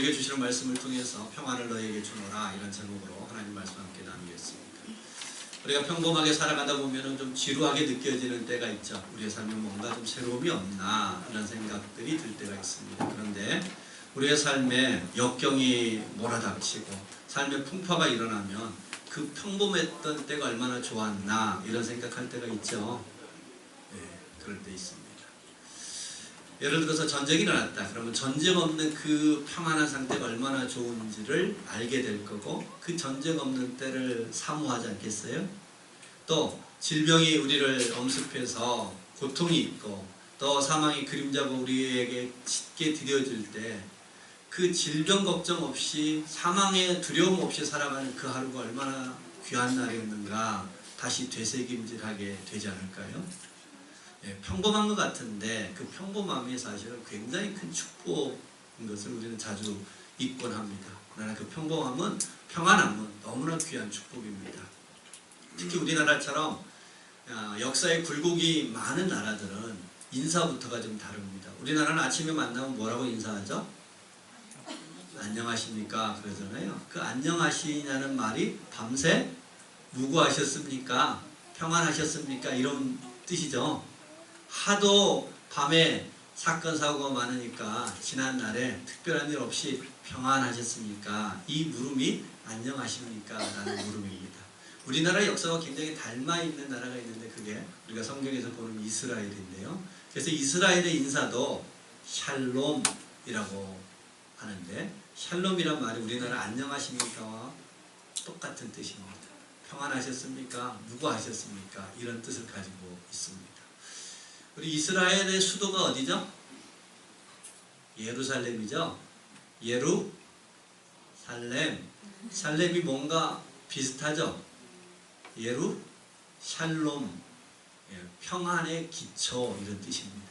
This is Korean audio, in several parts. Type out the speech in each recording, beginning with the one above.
우리에게 주시는 말씀을 통해서 평안을 너희에게 주노라, 이런 제목으로 하나님 말씀 함께 나누겠습니다. 우리가 평범하게 살아가다 보면 좀 지루하게 느껴지는 때가 있죠. 우리의 삶에 뭔가 좀 새로움이 없나 이런 생각들이 들 때가 있습니다. 그런데 우리의 삶에 역경이 몰아닥치고 삶의 풍파가 일어나면 그 평범했던 때가 얼마나 좋았나 이런 생각할 때가 있죠. 네, 그럴 때 있습니다. 예를 들어서 전쟁이 일어났다. 그러면 전쟁 없는 그 평안한 상태가 얼마나 좋은지를 알게 될 거고, 그 전쟁 없는 때를 사모하지 않겠어요? 또 질병이 우리를 엄습해서 고통이 있고 또 사망의 그림자가 우리에게 짙게 들여질 때 그 질병 걱정 없이 사망의 두려움 없이 살아가는 그 하루가 얼마나 귀한 날이었는가 다시 되새김질하게 되지 않을까요? 예, 평범한 것 같은데 그 평범함이 사실은 굉장히 큰 축복인 것을 우리는 자주 잊곤 합니다. 그러나 그 평범함은, 평안함은 너무나 귀한 축복입니다. 특히 우리나라처럼 역사의 굴곡이 많은 나라들은 인사부터가 좀 다릅니다. 우리나라는 아침에 만나면 뭐라고 인사하죠? 안녕하십니까 그러잖아요. 그 안녕하시냐는 말이 밤새 무고하셨습니까? 평안하셨습니까? 이런 뜻이죠. 하도 밤에 사건 사고가 많으니까 지난날에 특별한 일 없이 평안하셨습니까? 이 물음이 안녕하십니까? 라는 물음입니다. 우리나라의 역사와 굉장히 닮아있는 나라가 있는데 그게 우리가 성경에서 보는 이스라엘인데요. 그래서 이스라엘의 인사도 샬롬이라고 하는데, 샬롬이란 말이 우리나라 안녕하십니까와 똑같은 뜻입니다. 평안하셨습니까? 무고하셨습니까? 이런 뜻을 가지고 있습니다. 우리 이스라엘의 수도가 어디죠? 예루살렘이죠. 예루살렘. 살렘이 뭔가 비슷하죠? 샬롬. 평안의 기초, 이런 뜻입니다.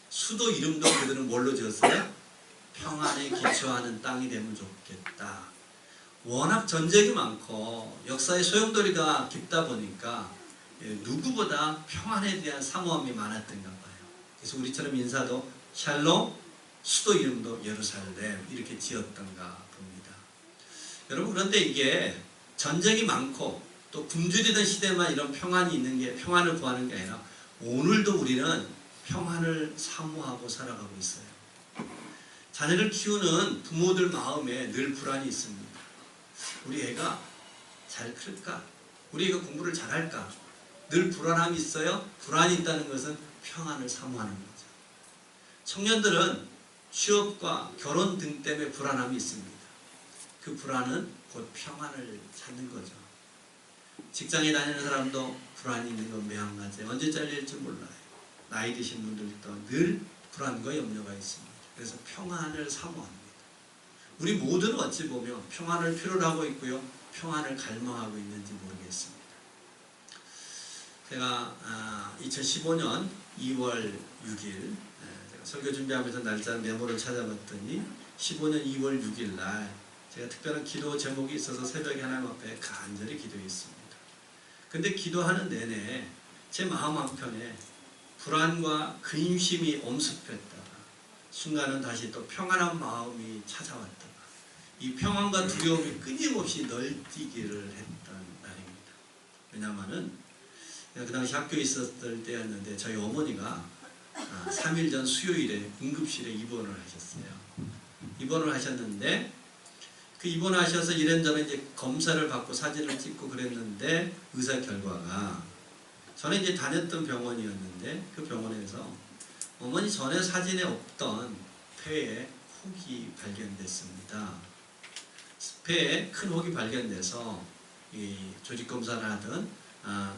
수도 이름도 그들은 뭘로 지었어요? 평안에 기초하는 땅이 되면 좋겠다. 워낙 전쟁이 많고 역사의 소용돌이가 깊다 보니까 누구보다 평안에 대한 사모함이 많았던가 봐요. 그래서 우리처럼 인사도 샬롬, 수도 이름도 예루살렘 이렇게 지었던가 봅니다. 여러분, 그런데 이게 전쟁이 많고 또 굶주리던 시대만 이런 평안이 있는 게, 평안을 구하는 게 아니라 오늘도 우리는 평안을 사모하고 살아가고 있어요. 자녀를 키우는 부모들 마음에 늘 불안이 있습니다. 우리 애가 잘 클까? 우리 애가 공부를 잘할까? 늘 불안함이 있어요. 불안이 있다는 것은 평안을 사모하는 거죠. 청년들은 취업과 결혼 등 때문에 불안함이 있습니다. 그 불안은 곧 평안을 찾는 거죠. 직장에 다니는 사람도 불안이 있는 건 매한가지. 언제 잘릴지 몰라요. 나이 드신 분들도 늘 불안과 염려가 있습니다. 그래서 평안을 사모합니다. 우리 모두는 어찌 보면 평안을 필요로 하고 있고요. 평안을 갈망하고 있는지 모르겠습니다. 제가 2015년 2월 6일 제가 설교 준비하면서 날짜 메모를 찾아봤더니 15년 2월 6일 날 제가 특별한 기도 제목이 있어서 새벽에 하나님 앞에 간절히 기도했습니다. 근데 기도하는 내내 제 마음 한편에 불안과 근심이 엄습했다가 순간은 다시 또 평안한 마음이 찾아왔다가 이 평안과 두려움이 끊임없이 널뛰기를 했던 날입니다. 왜냐하면은 그 당시 학교에 있었을 때였는데 저희 어머니가 3일 전 수요일에 응급실에 입원을 하셨어요. 입원을 하셨는데 그 입원하셔서 이런저런 이제 검사를 받고 사진을 찍고 그랬는데 의사 결과가, 전에 이제 다녔던 병원이었는데 그 병원에서 어머니 전에 사진에 없던 폐에 혹이 발견됐습니다. 폐에 큰 혹이 발견돼서 이 조직검사를 하든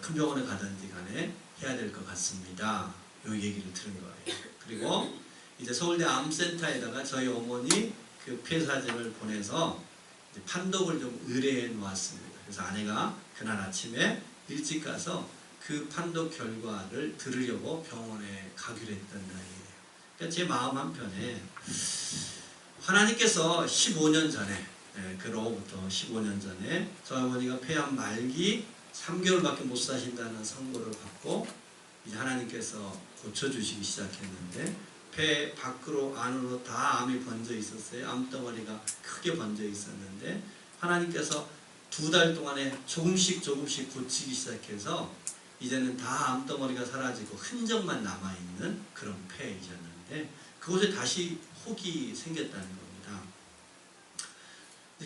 큰 병원에 가든지 간에 해야 될 것 같습니다. 요 얘기를 들은 거예요. 그리고 이제 서울대 암센터에다가 저희 어머니 그 폐 사진을 보내서 이제 판독을 좀 의뢰해 놓았습니다. 그래서 아내가 그날 아침에 일찍 가서 그 판독 결과를 들으려고 병원에 가기로 했던 날이에요. 그러니까 제 마음 한편에 하나님께서 15년 전에, 그로부터 15년 전에 저희 어머니가 폐암 말기 3개월밖에 못 사신다는 선고를 받고 이제 하나님께서 고쳐주시기 시작했는데 배 밖으로 안으로 다 암이 번져 있었어요. 암덩어리가 크게 번져 있었는데 하나님께서 2달 동안에 조금씩 고치기 시작해서 이제는 다 암덩어리가 사라지고 흔적만 남아있는 그런 폐이셨는데 그곳에 다시 혹이 생겼다는 겁니다.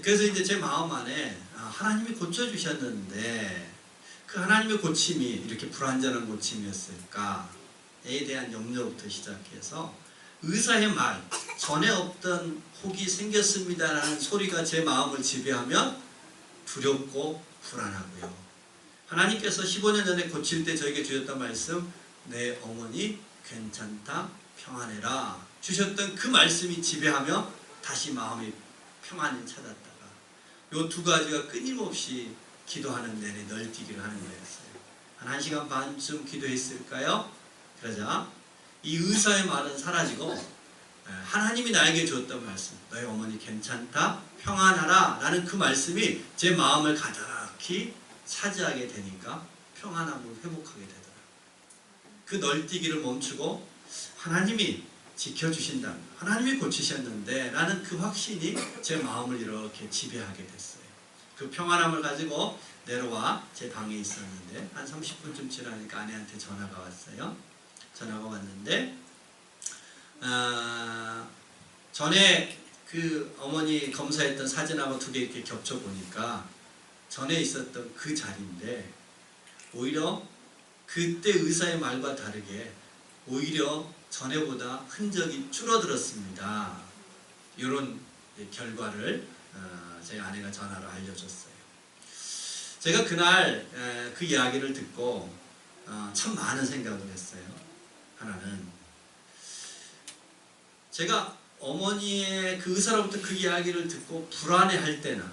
그래서 이제 제 마음 안에 하나님이 고쳐주셨는데 그 하나님의 고침이 이렇게 불완전한 고침이었을까에 대한 염려부터 시작해서 의사의 말, 전에 없던 혹이 생겼습니다라는 소리가 제 마음을 지배하면 두렵고 불안하고요. 하나님께서 15년 전에 고칠 때 저에게 주셨던 말씀, 내 어머니 괜찮다, 평안해라 주셨던 그 말씀이 지배하며 다시 마음이 평안을 찾았다가 요 2가지가 끊임없이 기도하는 내내 널뛰기를 하는 거였어요. 한 1시간 반쯤 기도했을까요? 그러자 이 의사의 말은 사라지고 하나님이 나에게 주었던 말씀, 너의 어머니 괜찮다, 평안하라 라는 그 말씀이 제 마음을 가득히 차지하게 되니까 평안함을 회복하게 되더라고요. 그 널뛰기를 멈추고 하나님이 지켜주신다, 하나님이 고치셨는데 라는 그 확신이 제 마음을 이렇게 지배하게 됐어요. 그 평안함을 가지고 내려와 제 방에 있었는데 한 30분쯤 지나니까 아내한테 전화가 왔어요. 전화가 왔는데 전에 그 어머니 검사했던 사진하고 2개 이렇게 겹쳐보니까 전에 있었던 그 자리인데 오히려 그때 의사의 말과 다르게 오히려 전에보다 흔적이 줄어들었습니다. 이런 결과를 제 아내가 전화로 알려줬어요. 제가 그날 그 이야기를 듣고 참 많은 생각을 했어요. 하나는 제가 어머니의 그 의사로부터 그 이야기를 듣고 불안해할 때나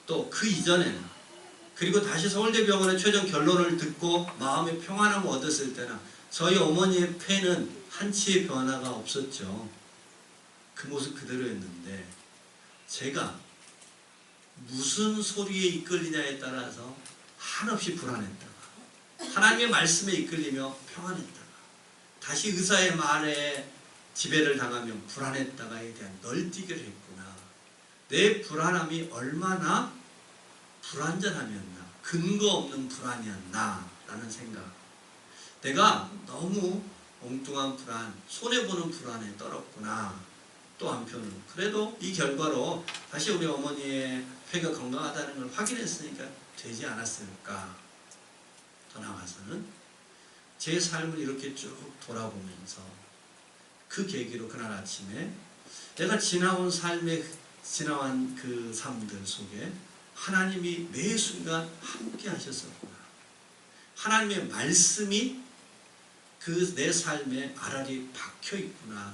또 그 이전에나 그리고 다시 서울대병원의 최종 결론을 듣고 마음의 평안함을 얻었을 때나 저희 어머니의 폐는 한치의 변화가 없었죠. 그 모습 그대로였는데 제가 무슨 소리에 이끌리냐에 따라서 한없이 불안했다가 하나님의 말씀에 이끌리며 평안했다가 다시 의사의 말에 지배를 당하며 불안했다가에 대한 널뛰기를 했구나. 내 불안함이 얼마나 불완전함이었나, 근거 없는 불안이었나 라는 생각. 내가 너무 엉뚱한 불안, 손해보는 불안에 떨었구나. 또 한편으로 그래도 이 결과로 다시 우리 어머니의 폐가 건강하다는 걸 확인했으니까 되지 않았을까. 더 나아가서는 제 삶을 이렇게 쭉 돌아보면서 그 계기로 그날 아침에 내가 지나온 그 삶들 속에 하나님이 매 순간 함께 하셨었구나. 하나님의 말씀이 그 내 삶에 알알이 박혀 있구나.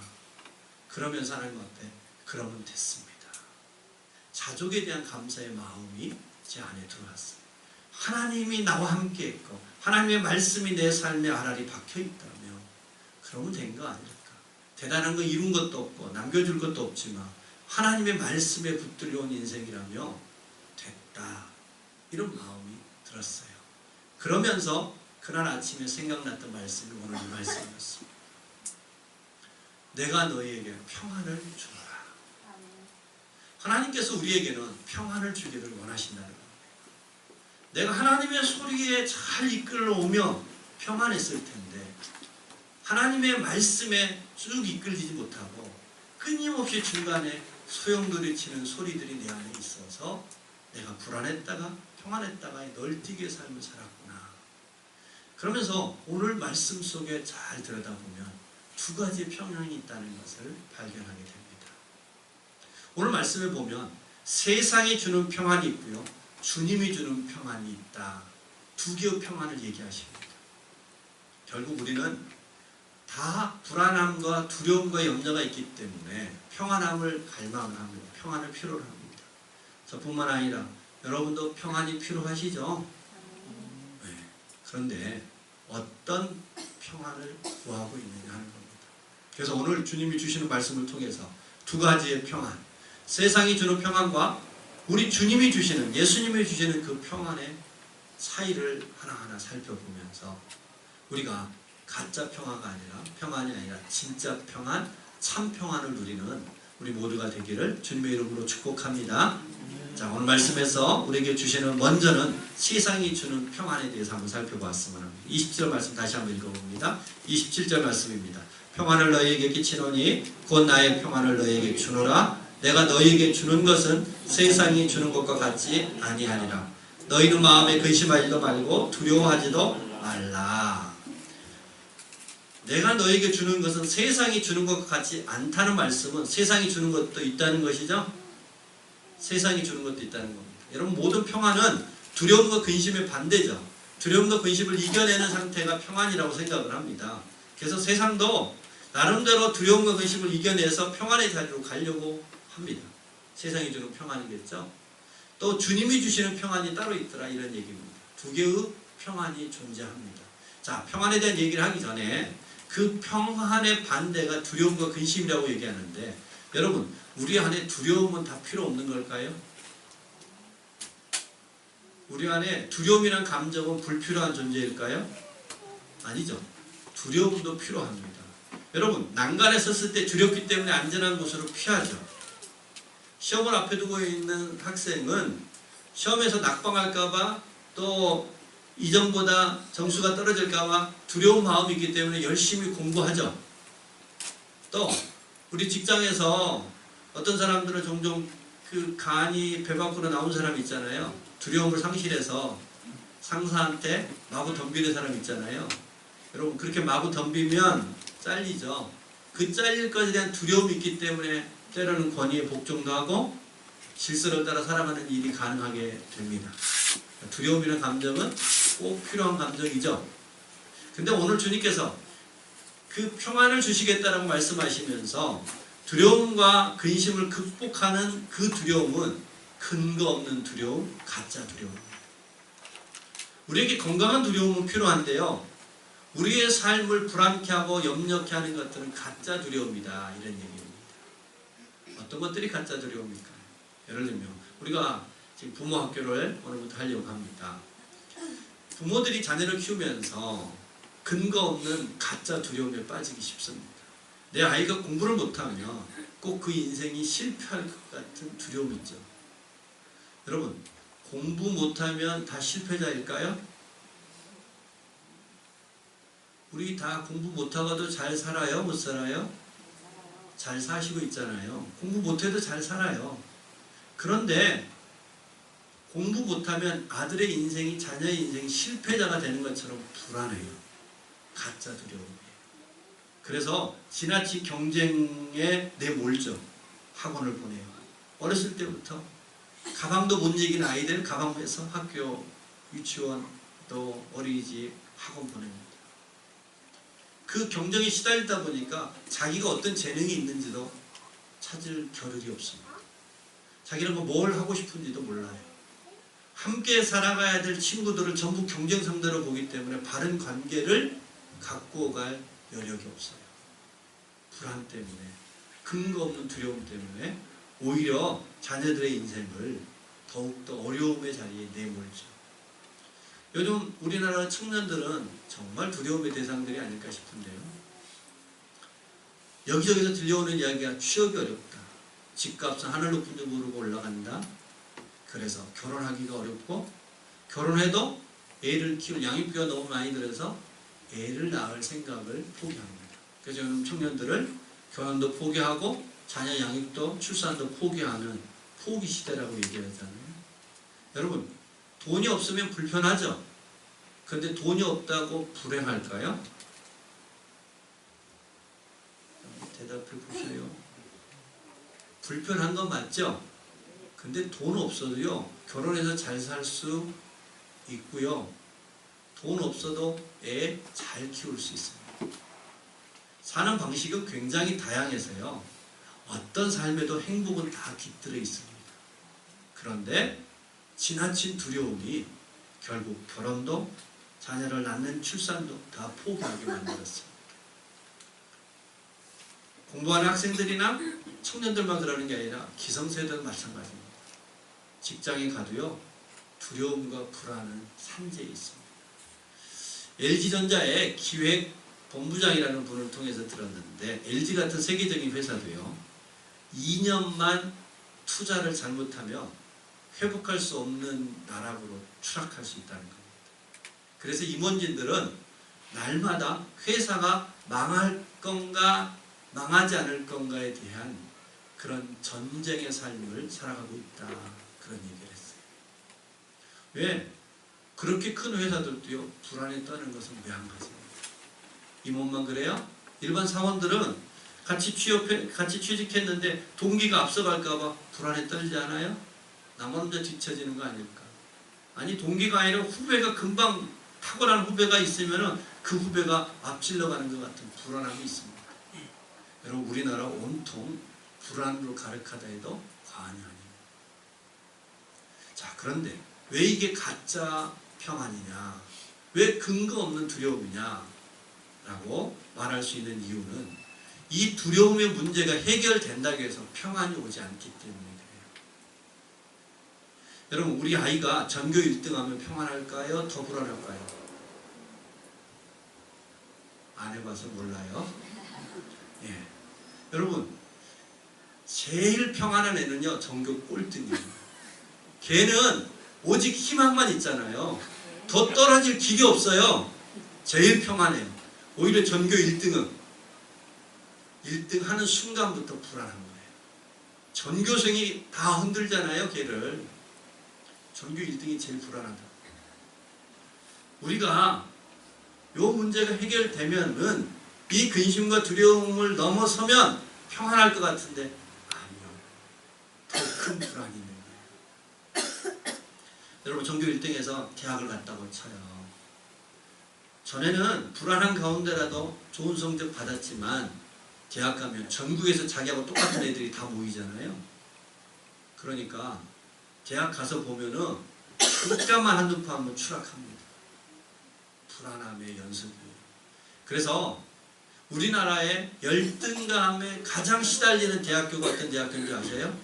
그러면서 하나님 어때? 그러면 됐습니다. 자족에 대한 감사의 마음이 제 안에 들어왔어요. 하나님이 나와 함께 했고 하나님의 말씀이 내 삶에 알알이 박혀 있다면 그러면 된 거 아닐까? 대단한 거 이룬 것도 없고 남겨줄 것도 없지만 하나님의 말씀에 붙들려온 인생이라며 됐다. 이런 마음이 들었어요. 그러면서 그날 아침에 생각났던 말씀이 오늘 이 말씀이었습니다. 내가 너희에게 평안을 주노라. 하나님께서 우리에게는 평안을 주기를 원하신다는 겁니다. 내가 하나님의 소리에 잘 이끌어오며 평안했을 텐데 하나님의 말씀에 쭉 이끌리지 못하고 끊임없이 중간에 소용돌이치는 소리들이 내 안에 있어서 내가 불안했다가 평안했다가 널뛰기의 삶을 살았구나. 그러면서 오늘 말씀 속에 잘 들여다보면 2가지의 평안이 있다는 것을 발견하게 됩니다. 오늘 말씀을 보면 세상이 주는 평안이 있고요. 주님이 주는 평안이 있다. 2개의 평안을 얘기하십니다. 결국 우리는 다 불안함과 두려움과 염려가 있기 때문에 평안함을 갈망을 합니다. 평안을 필요로 합니다. 저뿐만 아니라 여러분도 평안이 필요하시죠? 네. 그런데 어떤 평안을 구하고 있느냐 하는 겁니다. 그래서 오늘 주님이 주시는 말씀을 통해서 2가지의 평안, 세상이 주는 평안과 우리 주님이 주시는, 예수님이 주시는 그 평안의 차이를 하나하나 살펴보면서 우리가 가짜 평화가 아니라 평안이 아니라 진짜 평안, 참 평안을 누리는 우리 모두가 되기를 주님의 이름으로 축복합니다. 자, 오늘 말씀에서 우리에게 주시는 먼저는 세상이 주는 평안에 대해서 한번 살펴보았으면 합니다. 20절 말씀 다시 한번 읽어봅니다. 27절 말씀입니다. 평안을 너희에게 끼치노니 곧 나의 평안을 너희에게 주노라. 내가 너희에게 주는 것은 세상이 주는 것과 같지 아니하니라. 너희는 마음에 근심하지도 말고 두려워하지도 말라. 내가 너에게 주는 것은 세상이 주는 것과 같지 않다는 말씀은 세상이 주는 것도 있다는 것이죠. 세상이 주는 것도 있다는 겁니다. 여러분, 모든 평안은 두려움과 근심의 반대죠. 두려움과 근심을 이겨내는 상태가 평안이라고 생각을 합니다. 그래서 세상도 나름대로 두려움과 근심을 이겨내서 평안의 자리로 가려고 합니다. 세상이 주는 평안이겠죠. 또 주님이 주시는 평안이 따로 있더라, 이런 얘기입니다. 두 개의 평안이 존재합니다. 자, 평안에 대한 얘기를 하기 전에 그 평안의 반대가 두려움과 근심이라고 얘기하는데, 여러분, 우리 안에 두려움은 다 필요 없는 걸까요? 우리 안에 두려움이란 감정은 불필요한 존재일까요? 아니죠. 두려움도 필요합니다. 여러분, 난간에 섰을 때 두렵기 때문에 안전한 곳으로 피하죠. 시험을 앞에 두고 있는 학생은 시험에서 낙방할까봐, 또 이전보다 점수가 떨어질까봐 두려운 마음이 있기 때문에 열심히 공부하죠. 또 우리 직장에서 어떤 사람들은 종종 그 간이 배 밖으로 나온 사람이 있잖아요. 두려움을 상실해서 상사한테 마구 덤비는 사람 있잖아요. 여러분, 그렇게 마구 덤비면 잘리죠. 그 잘릴 것에 대한 두려움이 있기 때문에 때로는 권위에 복종도 하고 질서를 따라 살아가는 일이 가능하게 됩니다. 두려움이라는 감정은 꼭 필요한 감정이죠. 근데 오늘 주님께서 그 평안을 주시겠다라고 말씀하시면서 두려움과 근심을 극복하는 그 두려움은 근거 없는 두려움, 가짜 두려움입니다. 우리에게 건강한 두려움은 필요한데요, 우리의 삶을 불안케 하고 염려케 하는 것들은 가짜 두려움이다, 이런 얘기입니다. 어떤 것들이 가짜 두려움입니까? 예를 들면 우리가 지금 부모 학교를 오늘부터 하려고 합니다. 부모들이 자녀를 키우면서 근거 없는 가짜 두려움에 빠지기 쉽습니다. 내 아이가 공부를 못하면 꼭 그 인생이 실패할 것 같은 두려움이 있죠. 여러분, 공부 못하면 다 실패자일까요? 우리 다 공부 못하고도 잘 살아요? 못 살아요? 잘 사시고 있잖아요. 공부 못해도 잘 살아요. 그런데 공부 못하면 아들의 인생이, 자녀의 인생이 실패자가 되는 것처럼 불안해요. 가짜 두려움이에요. 그래서 지나치 경쟁에 내몰죠. 학원을 보내요. 어렸을 때부터 가방도 못 이긴 아이들 가방에서 학교, 유치원, 또 어린이집, 학원 보냅니다. 그 경쟁에 시달리다 보니까 자기가 어떤 재능이 있는지도 찾을 겨를이 없습니다. 자기는 뭘 하고 싶은지도 몰라요. 함께 살아가야 될 친구들을 전부 경쟁 상대로 보기 때문에 바른 관계를 갖고 갈 여력이 없어요. 불안 때문에, 근거 없는 두려움 때문에 오히려 자녀들의 인생을 더욱더 어려움의 자리에 내몰죠. 요즘 우리나라 청년들은 정말 두려움의 대상들이 아닐까 싶은데요. 여기저기서 들려오는 이야기가 취업이 어렵다. 집값은 하늘 높은 줄 모르고 올라간다. 그래서 결혼하기가 어렵고, 결혼해도 애를 키울 양육비가 너무 많이 들어서 애를 낳을 생각을 포기합니다. 그래서 요즘 청년들을 결혼도 포기하고 자녀 양육도 출산도 포기하는 포기 시대라고 얘기하잖아요. 여러분, 돈이 없으면 불편하죠? 그런데 돈이 없다고 불행할까요? 대답해 보세요. 불편한 건 맞죠? 근데 돈 없어도요, 결혼해서 잘 살 수 있고요, 돈 없어도 애 잘 키울 수 있습니다. 사는 방식은 굉장히 다양해서요, 어떤 삶에도 행복은 다 깃들어 있습니다. 그런데 지나친 두려움이 결국 결혼도, 자녀를 낳는 출산도 다 포기하게 만들었습니다. 공부하는 학생들이나 청년들만 그러는 게 아니라 기성세대도 마찬가지입니다. 직장에 가도요, 두려움과 불안은 산재해 있습니다. LG전자의 기획 본부장이라는 분을 통해서 들었는데 LG 같은 세계적인 회사도요 2년만 투자를 잘못하면 회복할 수 없는 나락으로 추락할 수 있다는 겁니다. 그래서 임원진들은 날마다 회사가 망할 건가 망하지 않을 건가에 대한 그런 전쟁의 삶을 살아가고 있다, 그런 얘기를 했어요. 왜? 그렇게 큰 회사들도요 불안에 떠는 것은 왜 한 가지입니다. 임원만 그래요? 일반 사원들은 같이 취직했는데 동기가 앞서갈까봐 불안에 떨지 않아요? 나만 혼자 뒤처지는 거 아닐까? 아니, 동기가 아니라 후배가 금방 탁월한 후배가 있으면 그 후배가 앞질러 가는 것 같은 불안함이 있습니다. 여러분, 우리나라 온통 불안으로 가득하다 해도 과언이 아닙니다. 자, 그런데 왜 이게 가짜 평안이냐, 왜 근거 없는 두려움이냐 라고 말할 수 있는 이유는 이 두려움의 문제가 해결된다고 해서 평안이 오지 않기 때문에 그래요. 여러분, 우리 아이가 전교 1등하면 평안할까요? 더 불안할까요? 안 해봐서 몰라요. 예. 여러분, 제일 평안한 애는요 전교 꼴등이에요. 걔는 오직 희망만 있잖아요. 더 떨어질 길이 없어요. 제일 평안해요. 오히려 전교 1등은 1등 하는 순간부터 불안한 거예요. 전교생이 다 흔들잖아요, 걔를. 전교 1등이 제일 불안하다. 우리가 요 문제가 해결되면은 이 근심과 두려움을 넘어서면 평안할 것 같은데 아니요. 더 큰 불안이 있는 거예요. 여러분, 전교 1등에서 대학을 갔다고 쳐요. 전에는 불안한 가운데라도 좋은 성적 받았지만 대학 가면 전국에서 자기하고 똑같은 애들이 다 모이잖아요. 그러니까 대학 가서 보면은 잠깐만 한눈 파면 추락합니다. 불안함의 연속이에요. 그래서 우리나라의 열등감에 가장 시달리는 대학교가 어떤 대학교인지 아세요?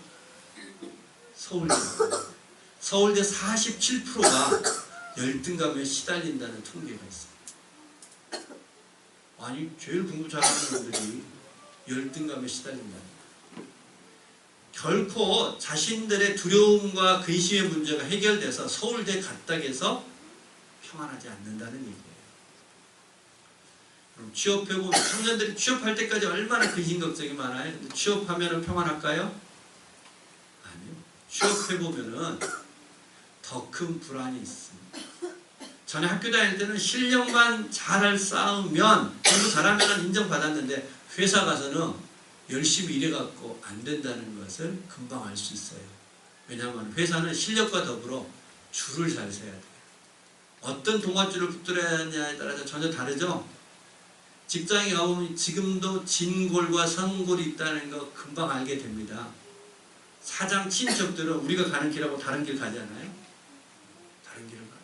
서울대. 서울대 47%가 열등감에 시달린다는 통계가 있어요. 아니, 제일 공부 잘하는 분들이 열등감에 시달린다. 결코 자신들의 두려움과 근심의 문제가 해결돼서 서울대 갔다고 해서 평안하지 않는다는 얘기예요. 그럼 취업해보면 청년들이 취업할 때까지 얼마나 근심 걱정이 많아요. 근데 취업하면 평안할까요? 아니요. 취업해보면 더 큰 불안이 있습니다. 전에 학교 다닐 때는 실력만 잘 쌓으면, 공부 잘하면 인정받았는데 회사 가서는 열심히 일해갖고 안 된다는 것을 금방 알 수 있어요. 왜냐하면 회사는 실력과 더불어 줄을 잘 서야 돼요. 어떤 동아줄을 붙들어야 하냐에 따라서 전혀 다르죠. 직장에 가보면 지금도 진골과 선골이 있다는 거 금방 알게 됩니다. 사장 친척들은 우리가 가는 길하고 다른 길 가잖아요. 다른 길을 가요.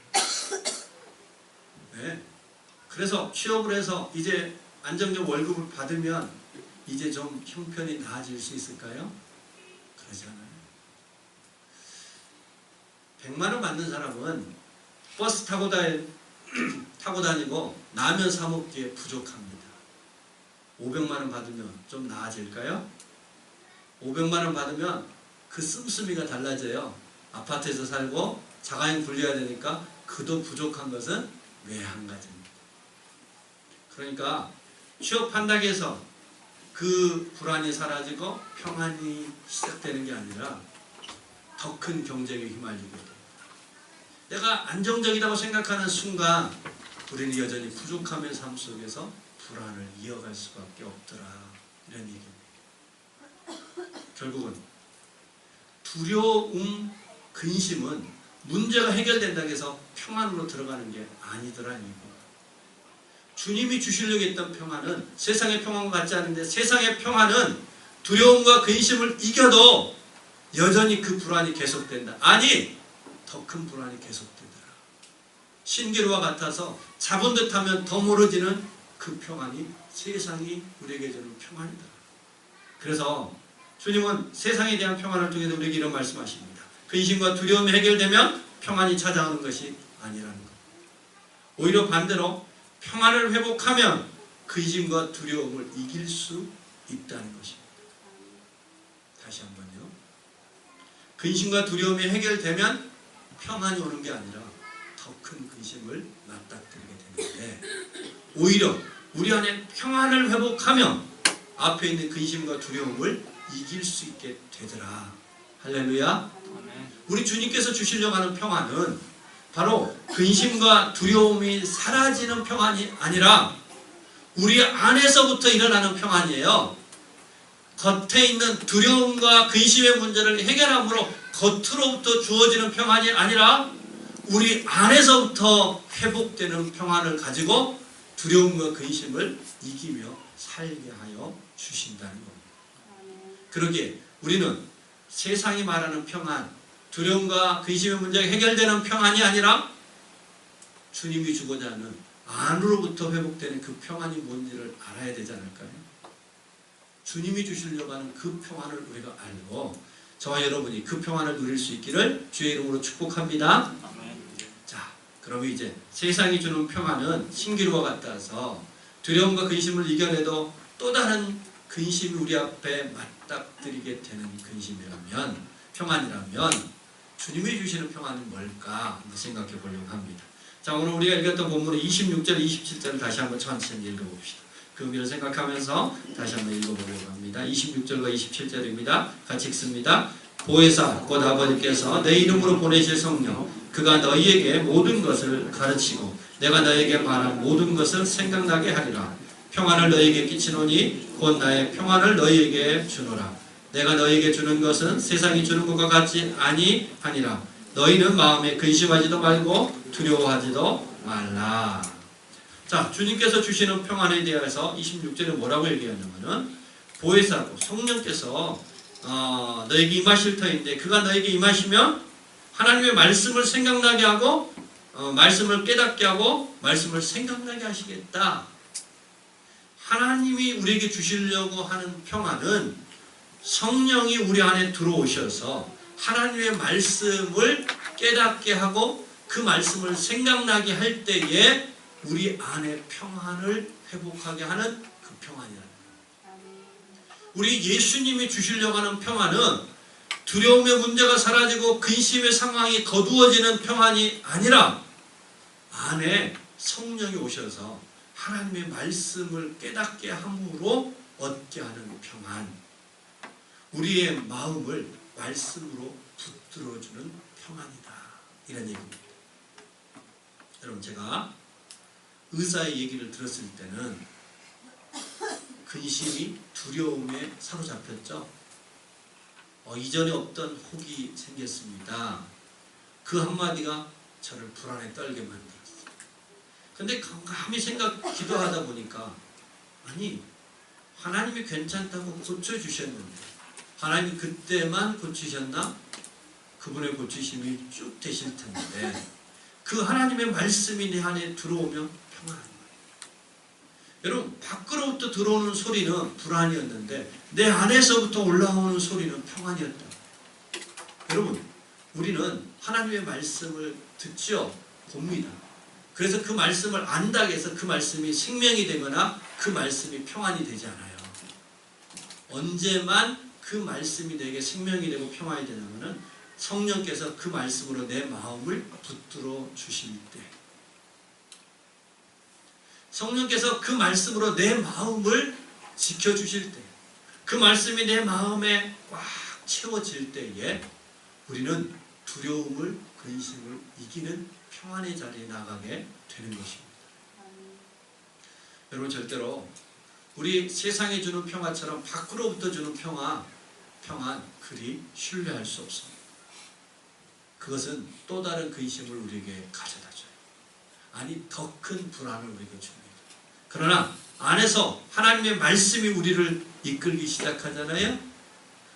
네. 그래서 취업을 해서 이제 안정적 월급을 받으면 이제 좀 형편이 나아질 수 있을까요? 그러지 않아요. 100만 원 받는 사람은 버스 타고 다니고 라면 사 먹기에 부족합니다. 500만 원 받으면 좀 나아질까요? 500만 원 받으면 그 씀씀이가 달라져요. 아파트에서 살고 자가용 굴려야 되니까 그도 부족한 것은 왜 한 가지입니다. 그러니까 취업한다고 해서 그 불안이 사라지고 평안이 시작되는 게 아니라 더 큰 경쟁에 휘말리게 됩니다. 내가 안정적이라고 생각하는 순간 우리는 여전히 부족함의 삶 속에서 불안을 이어갈 수밖에 없더라, 이런 얘기입니다. 결국은 두려움, 근심은 문제가 해결된다고 해서 평안으로 들어가는 게 아니더라는 얘기입니다. 주님이 주시려고 했던 평안은 세상의 평안과 같지 않은데, 세상의 평안은 두려움과 근심을 이겨도 여전히 그 불안이 계속된다. 아니, 더 큰 불안이 계속되더라. 신기루와 같아서 잡은 듯하면 더 멀어지는 그 평안이 세상이 우리에게 주는 평안이다. 그래서 주님은 세상에 대한 평안을 통해서 우리에게 이런 말씀하십니다. 근심과 두려움이 해결되면 평안이 찾아오는 것이 아니라는 것. 오히려 반대로 평안을 회복하면 근심과 두려움을 이길 수 있다는 것입니다. 다시 한번요. 근심과 두려움이 해결되면 평안이 오는 게 아니라 더 큰 근심을 맞닥뜨리게 되는데, 오히려 우리 안에 평안을 회복하면 앞에 있는 근심과 두려움을 이길 수 있게 되더라. 할렐루야. 우리 주님께서 주시려고 하는 평안은 바로 근심과 두려움이 사라지는 평안이 아니라 우리 안에서부터 일어나는 평안이에요. 겉에 있는 두려움과 근심의 문제를 해결함으로 겉으로부터 주어지는 평안이 아니라 우리 안에서부터 회복되는 평안을 가지고 두려움과 근심을 이기며 살게 하여 주신다는 겁니다. 그러기에 우리는 세상이 말하는 평안, 두려움과 근심의 문제가 해결되는 평안이 아니라 주님이 주고자 하는 안으로부터 회복되는 그 평안이 뭔지를 알아야 되지 않을까요? 주님이 주시려고 하는 그 평안을 우리가 알고 저와 여러분이 그 평안을 누릴 수 있기를 주의 이름으로 축복합니다. 자, 그러면 이제 세상이 주는 평안은 신기루와 같아서 두려움과 근심을 이겨내도 또 다른 근심이 우리 앞에 맞닥뜨리게 되는 근심이라면, 평안이라면 주님이 주시는 평안은 뭘까 생각해 보려고 합니다. 자, 오늘 우리가 읽었던 본문의 26절, 27절을 다시 한번 천천히 읽어봅시다. 그 의미를 생각하면서 다시 한번 읽어보려고 합니다. 26절과 27절입니다. 같이 읽습니다. 보혜사 곧 아버지께서 내 이름으로 보내실 성령 그가 너희에게 모든 것을 가르치고 내가 너희에게 말한 모든 것을 생각나게 하리라. 평안을 너희에게 끼치노니 곧 나의 평안을 너희에게 주노라. 내가 너희에게 주는 것은 세상이 주는 것과 같지 아니하니라. 너희는 마음에 근심하지도 말고 두려워하지도 말라. 자, 주님께서 주시는 평안에 대해서 26절에 뭐라고 얘기하냐면은 보혜사고 성령께서 너에게 임하실 터인데 그가 너에게 임하시면 하나님의 말씀을 생각나게 하고 말씀을 깨닫게 하고 말씀을 생각나게 하시겠다. 하나님이 우리에게 주시려고 하는 평안은 성령이 우리 안에 들어오셔서 하나님의 말씀을 깨닫게 하고 그 말씀을 생각나게 할 때에 우리 안에 평안을 회복하게 하는 그 평안이라는 거예요. 우리 예수님이 주시려고 하는 평안은 두려움의 문제가 사라지고 근심의 상황이 거두어지는 평안이 아니라 안에 성령이 오셔서 하나님의 말씀을 깨닫게 함으로 얻게 하는 평안, 우리의 마음을 말씀으로 붙들어주는 평안이다, 이런 얘기입니다. 여러분, 제가 의사의 얘기를 들었을 때는 근심이 두려움에 사로잡혔죠. 이전에 없던 혹이 생겼습니다. 그 한마디가 저를 불안에 떨게 만들었어요. 근데 감히 기도하다 보니까 아니, 하나님이 괜찮다고 고쳐주셨는데 하나님이 그때만 고치셨나? 그분의 고치심이 쭉 되실 텐데 그 하나님의 말씀이 내 안에 들어오면 평안한 거예요. 여러분, 밖으로부터 들어오는 소리는 불안이었는데 내 안에서부터 올라오는 소리는 평안이었다. 여러분, 우리는 하나님의 말씀을 듣죠, 봅니다. 그래서 그 말씀을 안다고 해서 그 말씀이 생명이 되거나 그 말씀이 평안이 되지 않아요. 언제만 그 말씀이 내게 생명이 되고 평안이 되냐면은 성령께서 그 말씀으로 내 마음을 붙들어 주실 때, 성령께서 그 말씀으로 내 마음을 지켜주실 때, 그 말씀이 내 마음에 꽉 채워질 때에 우리는 두려움을, 근심을 이기는 평안의 자리에 나가게 되는 것입니다. 여러분, 절대로 우리 세상에 주는 평화처럼 밖으로부터 주는 평안 그리 신뢰할 수 없습니다. 그것은 또 다른 근심을 우리에게 가져다줘요. 아니, 더 큰 불안을 우리에게 줍니다. 그러나 안에서 하나님의 말씀이 우리를 이끌기 시작하잖아요.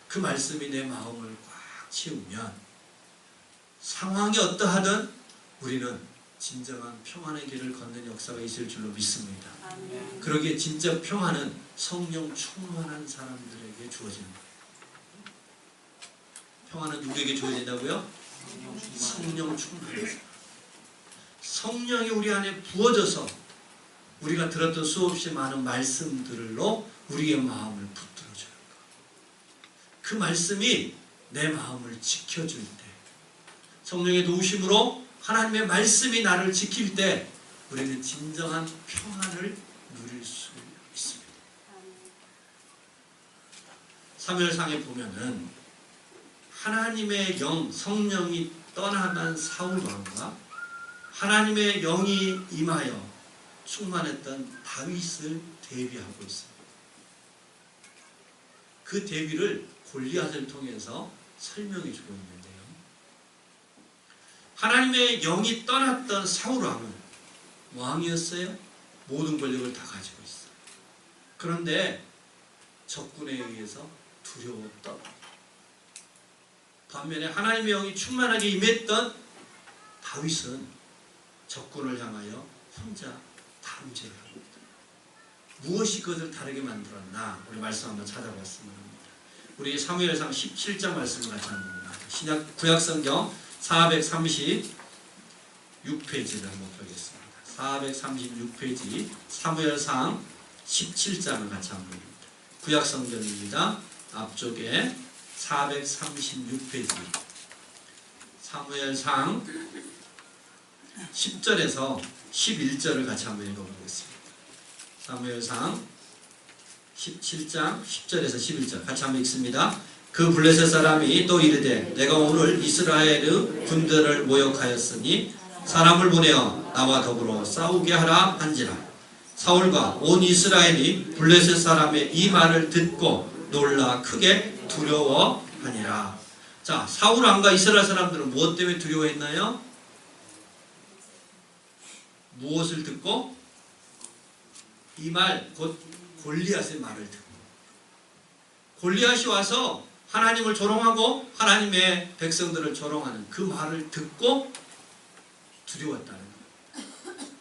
그 말씀이 내 마음을 꽉 채우면 상황이 어떠하든 우리는 진정한 평안의 길을 걷는 역사가 있을 줄로 믿습니다. 그러기에 진짜 평안은 성령 충만한 사람들에게 주어지는 거예요. 평안은 누구에게 주어진다고요? 성령 충만한 사람. 성령이 우리 안에 부어져서 우리가 들었던 수없이 많은 말씀들로 우리의 마음을 붙들어줘요. 그 말씀이 내 마음을 지켜줄 때, 성령의 도우심으로 하나님의 말씀이 나를 지킬 때 우리는 진정한 평안을 누릴 수 있습니다. 사무엘상에 보면은 하나님의 영, 성령이 떠나간 사울왕과 하나님의 영이 임하여 충만했던 다윗을 대비하고 있습니다. 그 대비를 골리앗을 통해서 설명해 주고 있는데요. 하나님의 영이 떠났던 사울왕은 왕이었어요. 모든 권력을 다 가지고 있어요. 그런데 적군에 의해서 두려웠던, 반면에 하나님의 영이 충만하게 임했던 다윗은 적군을 향하여 혼자 탐지를 합니다. 무엇이 그것을 다르게 만들었나? 우리 말씀 한번 찾아봤으면 합니다. 우리 사무엘상 17장 말씀을 같이 합니다. 신약 구약성경 436페이지를 한번 보겠습니다. 436페이지 사무엘상 17장을 같이 한번 봅니다. 구약성경입니다. 앞쪽에 436페이지 사무엘상 10절에서 11절을 같이 한번 읽어보겠습니다. 사무엘상 17장 10절에서 11절 같이 한번 읽습니다. 그 블레셋 사람이 또 이르되 내가 오늘 이스라엘의 군대를 모욕하였으니 사람을 보내어 나와 더불어 싸우게 하라 한지라. 사울과 온 이스라엘이 블레셋 사람의 이 말을 듣고 놀라 크게 두려워하니라. 자, 사울 왕과 이스라엘 사람들은 무엇 때문에 두려워했나요? 무엇을 듣고? 이 말, 곧 골리앗의 말을 듣고. 골리앗이 와서 하나님을 조롱하고 하나님의 백성들을 조롱하는 그 말을 듣고 두려웠다는 거예요.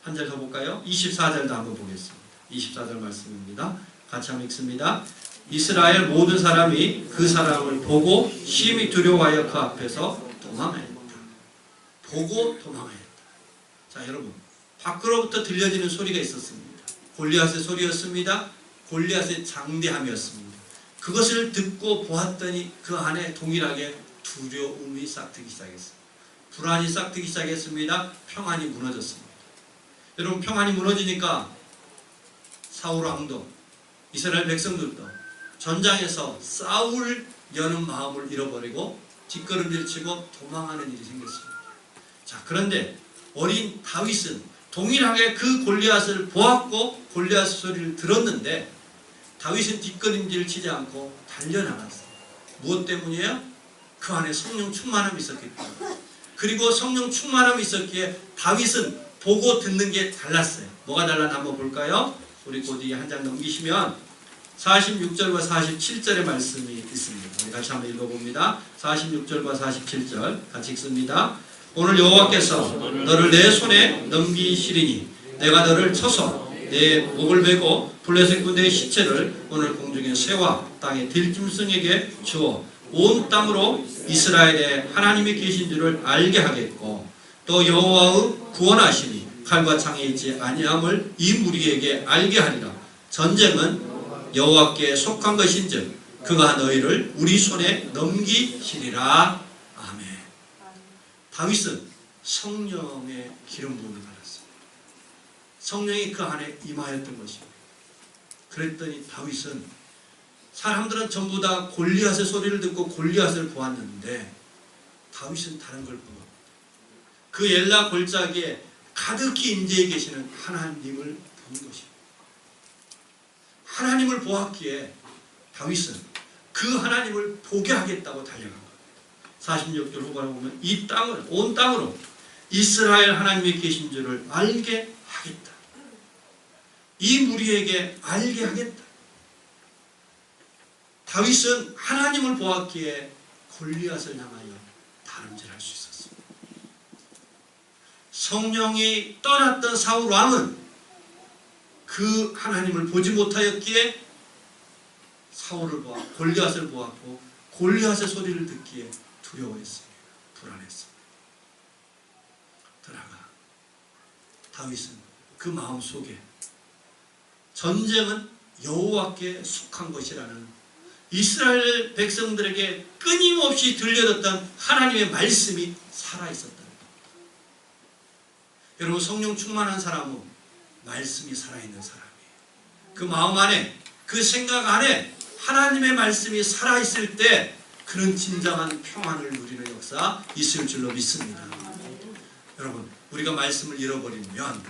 한 절 더 볼까요? 24절도 한번 보겠습니다. 24절 말씀입니다. 같이 한번 읽습니다. 이스라엘 모든 사람이 그 사람을 보고 심히 두려워하여 그 앞에서 도망하였다. 보고 도망하였다. 자, 여러분, 밖으로부터 들려지는 소리가 있었습니다. 골리앗의 소리였습니다. 골리앗의 장대함이었습니다. 그것을 듣고 보았더니 그 안에 동일하게 두려움이 싹트기 시작했습니다. 불안이 싹트기 시작했습니다. 평안이 무너졌습니다. 여러분, 평안이 무너지니까 사울 왕도 이스라엘 백성들도 전장에서 싸우려는 마음을 잃어버리고 뒷걸음질치고 도망하는 일이 생겼습니다. 자, 그런데 어린 다윗은 동일하게 그 골리앗을 보았고 골리앗 소리를 들었는데 다윗은 뒷걸음질을 치지 않고 달려나갔어요. 무엇 때문이에요? 그 안에 성령 충만함이 있었기 때문에. 그리고 성령 충만함이 있었기에 다윗은 보고 듣는 게 달랐어요. 뭐가 달랐나 한번 볼까요? 우리 곧이 한 장 넘기시면 46절과 47절의 말씀이 있습니다. 우리 같이 한번 읽어봅니다. 46절과 47절 같이 읽습니다. 오늘 여호와께서 너를 내 손에 넘기시리니 내가 너를 쳐서 내 목을 베고 블레셋 군대의 시체를 오늘 공중의 새와 땅의 들짐승에게 주어 온 땅으로 이스라엘에 하나님이 계신 줄을 알게 하겠고 또 여호와의 구원하심이 칼과 창에 있지 아니함을 이 무리에게 알게 하리라. 전쟁은 여호와께 속한 것인즉 그가 너희를 우리 손에 넘기시리라. 아멘. 다윗은 성령의 기름 부음을 받았습니다. 성령이 그 안에 임하였던 것입니다. 그랬더니 다윗은 사람들은 전부 다 골리앗의 소리를 듣고 골리앗을 보았는데 다윗은 다른 걸 보았습니다. 그 엘라 골짜기에 가득히 임재해 계시는 하나님을 본 것입니다. 하나님을 보았기에 다윗은 그 하나님을 보게 하겠다고 달려간 겁니다. 46절 후반에 보면 이 땅을 온 땅으로 이스라엘 하나님이 계신 줄을 알게 하겠다. 이 무리에게 알게 하겠다. 다윗은 하나님을 보았기에 골리앗을 향하여 다름질할 수 있었습니다. 성령이 떠났던 사울 왕은 그 하나님을 보지 못하였기에 사울을 보아 골리앗을 보았고 골리앗의 소리를 듣기에 두려워했습니다. 불안했습니다. 그러나 다윗은 그 마음 속에 전쟁은 여호와께 속한 것이라는 이스라엘 백성들에게 끊임없이 들려졌던 하나님의 말씀이 살아있었다는 것. 여러분, 성령 충만한 사람은 말씀이 살아있는 사람이에요. 그 마음 안에, 그 생각 안에 하나님의 말씀이 살아있을 때 그런 진정한 평안을 누리는 역사 있을 줄로 믿습니다. 여러분, 우리가 말씀을 잃어버리면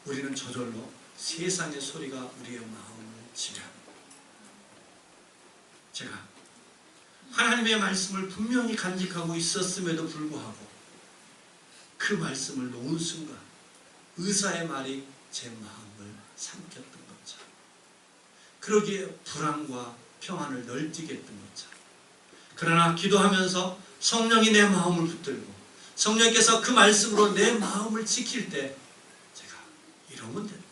우리는 저절로 세상의 소리가 우리의 마음을 지배합니다. 제가 하나님의 말씀을 분명히 간직하고 있었음에도 불구하고 그 말씀을 놓은 순간 의사의 말이 제 마음을 삼켰던 것처럼, 그러기에 불안과 평안을 널뛰게 했던 것처럼, 그러나 기도하면서 성령이 내 마음을 붙들고 성령께서 그 말씀으로 내 마음을 지킬 때 제가 이러면 됩니다.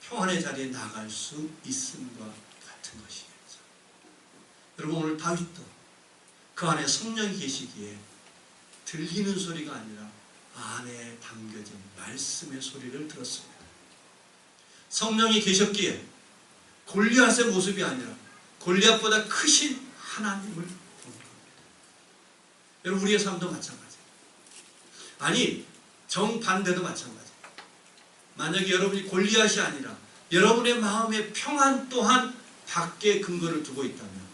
평안의 자리에 나갈 수 있음과 같은 것이겠죠. 여러분, 오늘 다윗도 그 안에 성령이 계시기에 들리는 소리가 아니라 안에 담겨진 말씀의 소리를 들었습니다. 성령이 계셨기에 골리앗의 모습이 아니라 골리앗보다 크신 하나님을 본 겁니다. 여러분, 우리의 삶도 마찬가지예요. 아니, 정반대도 마찬가지예요. 만약에 여러분이 골리앗이 아니라 여러분의 마음의 평안 또한 밖에 근거를 두고 있다면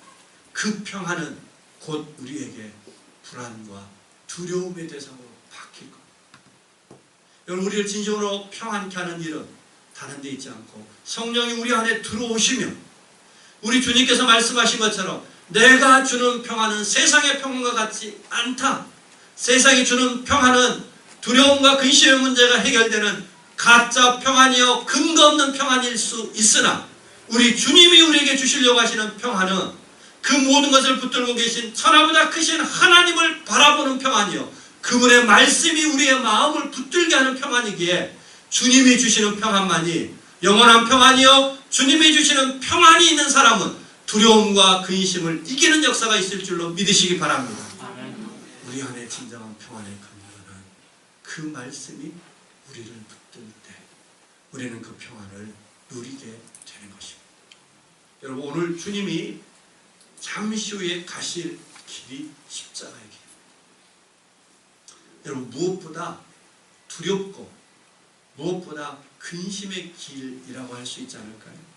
그 평안은 곧 우리에게 불안과 두려움의 대상으로 바뀔 겁니다. 여러분, 우리를 진정으로 평안케 하는 일은 다른 데 있지 않고 성령이 우리 안에 들어오시며 우리 주님께서 말씀하신 것처럼 내가 주는 평안은 세상의 평안과 같지 않다. 세상이 주는 평안은 두려움과 근심의 문제가 해결되는 가짜 평안이요 근거 없는 평안일 수 있으나 우리 주님이 우리에게 주시려고 하시는 평안은 그 모든 것을 붙들고 계신 천하보다 크신 하나님을 바라보는 평안이요 그분의 말씀이 우리의 마음을 붙들게 하는 평안이기에 주님이 주시는 평안만이 영원한 평안이요 주님이 주시는 평안이 있는 사람은 두려움과 근심을 이기는 역사가 있을 줄로 믿으시기 바랍니다. 우리 안에 진정한 평안의 근거는 그 말씀이 우리를 붙들 때 우리는 그 평안을 누리게 되는 것입니다. 여러분, 오늘 주님이 잠시 후에 가실 길이 십자가의 길. 여러분, 무엇보다 두렵고 무엇보다 근심의 길이라고 할 수 있지 않을까요?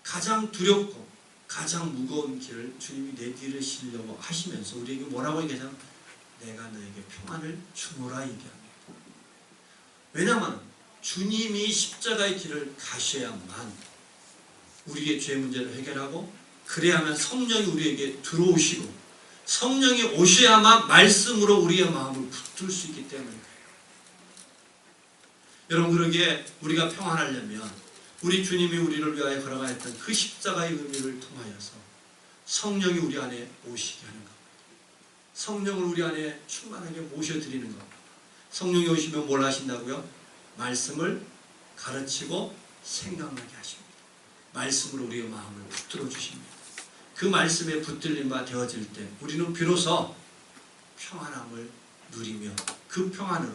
가장 두렵고 가장 무거운 길을 주님이 내디르시려고 하시면서 우리에게 뭐라고 얘기하냐면 내가 너에게 평안을 주노라 얘기합니다. 왜냐하면 주님이 십자가의 길을 가셔야만 우리의 죄 문제를 해결하고 그래야만 성령이 우리에게 들어오시고 성령이 오셔야만 말씀으로 우리의 마음을 붙들 수 있기 때문입니다. 여러분, 그러기에 우리가 평안하려면 우리 주님이 우리를 위하여 걸어가셨던 그 십자가의 의미를 통하여서 성령이 우리 안에 오시게 하는 겁니다. 성령을 우리 안에 충만하게 모셔드리는 겁니다. 성령이 오시면 뭘 하신다고요? 말씀을 가르치고 생각나게 하십니다. 말씀으로 우리의 마음을 붙들어 주십니다. 그 말씀에 붙들린 바 되어질 때 우리는 비로소 평안함을 누리며 그 평안으로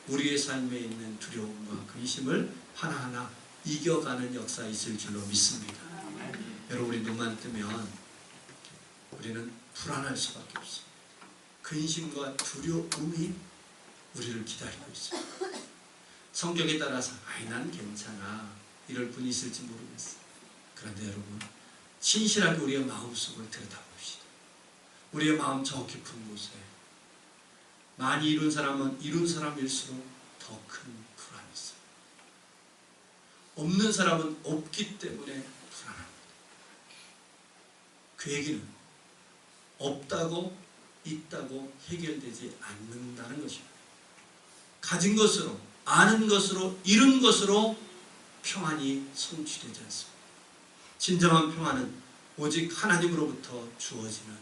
우리의 삶에 있는 두려움과 근심을 하나하나 이겨가는 역사 있을 줄로 믿습니다. 여러분, 우리 눈만 뜨면 우리는 불안할 수밖에 없습니다. 근심과 두려움이 우리를 기다리고 있습니다. 성격에 따라서 난 괜찮아 이럴 분이 있을지 모르겠어요. 그런데 여러분, 진실하게 우리의 마음속을 들여다봅시다. 우리의 마음 저 깊은 곳에 많이 이룬 사람은 이룬 사람일수록 더 큰 불안이 있어요. 없는 사람은 없기 때문에 불안합니다. 그 얘기는 없다고 있다고 해결되지 않는다는 것입니다. 가진 것으로, 아는 것으로, 이룬 것으로 평안이 성취되지 않습니다. 진정한 평안은 오직 하나님으로부터 주어지는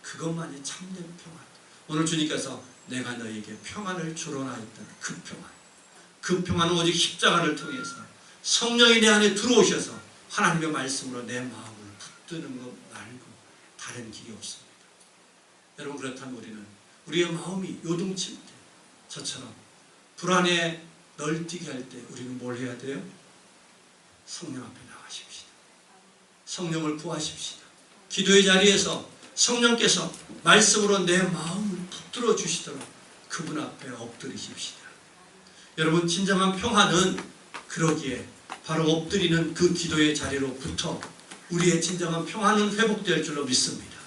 그것만이 참된 평안. 오늘 주님께서 내가 너에게 평안을 주로나 했던 그 평안. 그 평안은 오직 십자가를 통해서 성령이 내 안에 들어오셔서 하나님의 말씀으로 내 마음을 붙드는 것 말고 다른 길이 없습니다. 여러분, 그렇다면 우리는 우리의 마음이 요동칠 때 저처럼 불안에 널뛰게 할 때 우리는 뭘 해야 돼요? 성령 앞에 나가십시다. 성령을 구하십시다. 기도의 자리에서 성령께서 말씀으로 내 마음을 붙들어 주시도록 그분 앞에 엎드리십시다. 여러분, 진정한 평화는 그러기에 바로 엎드리는 그 기도의 자리로부터 우리의 진정한 평화는 회복될 줄로 믿습니다.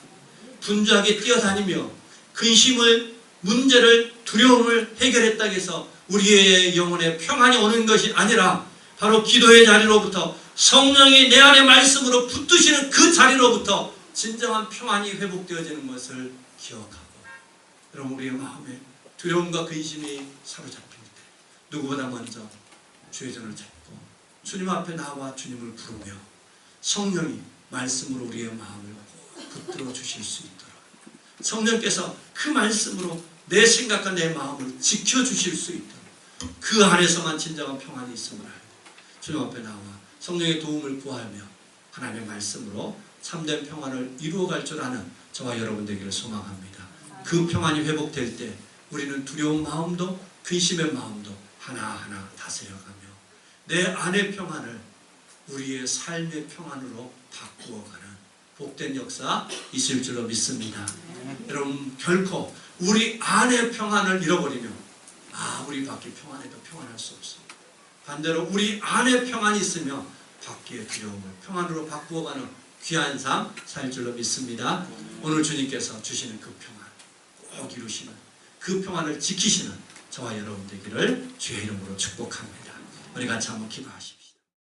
분주하게 뛰어다니며 근심을, 문제를, 두려움을 해결했다고 해서 우리의 영혼에 평안이 오는 것이 아니라 바로 기도의 자리로부터 성령이 내 안에 말씀으로 붙드시는 그 자리로부터 진정한 평안이 회복되어지는 것을 기억하고, 여러분, 우리의 마음에 두려움과 근심이 사로잡힐 때 누구보다 먼저 주의 손을 잡고 주님 앞에 나와 주님을 부르며 성령이 말씀으로 우리의 마음을 꼭 붙들어 주실 수 있도록, 성령께서 그 말씀으로 내 생각과 내 마음을 지켜주실 수 있도록 그 안에서만 진정한 평안이 있음을 알고 주님 앞에 나와 성령의 도움을 구하며 하나님의 말씀으로 참된 평안을 이루어갈 줄 아는 저와 여러분 되기를 소망합니다. 그 평안이 회복될 때 우리는 두려운 마음도 근심의 마음도 하나하나 다스려가며 내 안의 평안을 우리의 삶의 평안으로 바꾸어가는 복된 역사 있을 줄로 믿습니다. 여러분, 결코 우리 안의 평안을 잃어버리면 우리 밖에 평안해도 평안할 수 없습니다. 반대로 우리 안에 평안이 있으며 밖의 두려움을 평안으로 바꾸어가는 귀한 삶 살 줄로 믿습니다. 오늘 주님께서 주시는 그 평안 꼭 이루시는 그 평안을 지키시는 저와 여러분 되기를 주의 이름으로 축복합니다. 우리 같이 한번 기도하십시오.